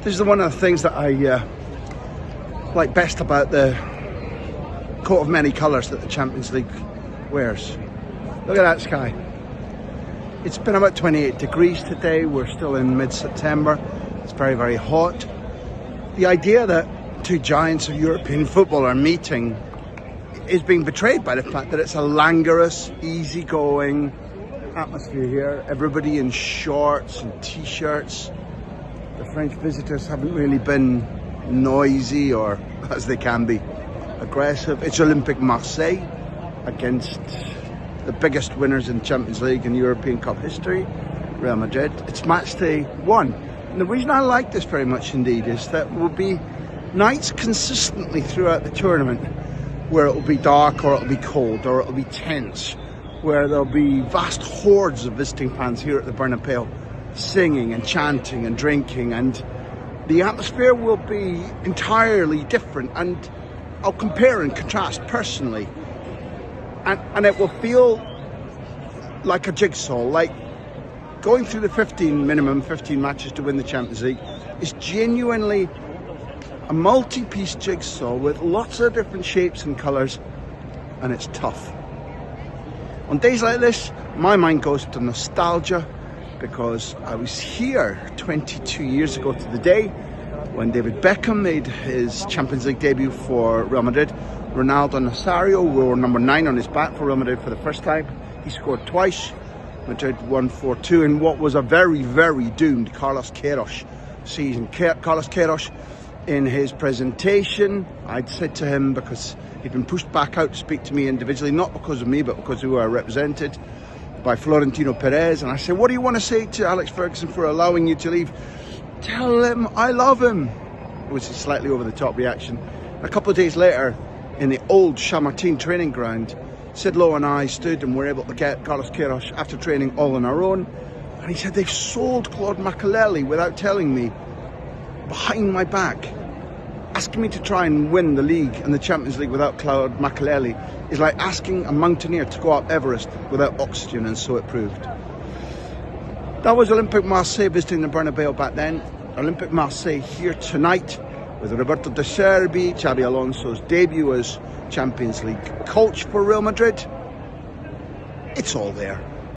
This is one of the things that I like best about the coat of many colours that the Champions League wears. Look at that sky. It's been about 28 degrees today. We're still in mid-September. It's very, very hot. The idea that two giants of European football are meeting is being betrayed by the fact that it's a languorous, easygoing atmosphere here. Everybody in shorts and t-shirts. The French visitors haven't really been noisy or, as they can be, aggressive. It's Olympique Marseille against the biggest winners in Champions League and European Cup history, Real Madrid. It's match day 1. And the reason I like this very much indeed is that there will be nights consistently throughout the tournament where it will be dark or it will be cold or it will be tense, where there will be vast hordes of visiting fans here at the Bernabéu singing and chanting and drinking, and the atmosphere will be entirely different. And I'll compare and contrast personally, and it will feel like a jigsaw, like going through the minimum 15 matches to win the Champions League is genuinely a multi-piece jigsaw with lots of different shapes and colours, and it's tough. On days like this, my mind goes to nostalgia, because I was here 22 years ago to the day when David Beckham made his Champions League debut for Real Madrid. Ronaldo Nazario wore number 9 on his back for Real Madrid for the first time. He scored twice. Madrid won 4-2 in what was a very, very doomed Carlos Queiroz season. Carlos Queiroz, in his presentation, I'd said to him, because he'd been pushed back out to speak to me individually, not because of me, but because of who I represented, by Florentino Perez, and I said, what do you want to say to Alex Ferguson for allowing you to leave? Tell him I love him. It was a slightly over the top reaction. A couple of days later, in the old Chamartin training ground, Sidlow and I stood and were able to get Carlos Queiroz after training all on our own, and he said they've sold Claude Makélélé without telling me, behind my back. Asking me to try and win the league and the Champions League without Claude Makélélé is like asking a mountaineer to go up Everest without oxygen, and so it proved. That was Olympique Marseille visiting the Bernabéu back then. Olympique Marseille here tonight with Roberto De Zerbi, Xabi Alonso's debut as Champions League coach for Real Madrid. It's all there.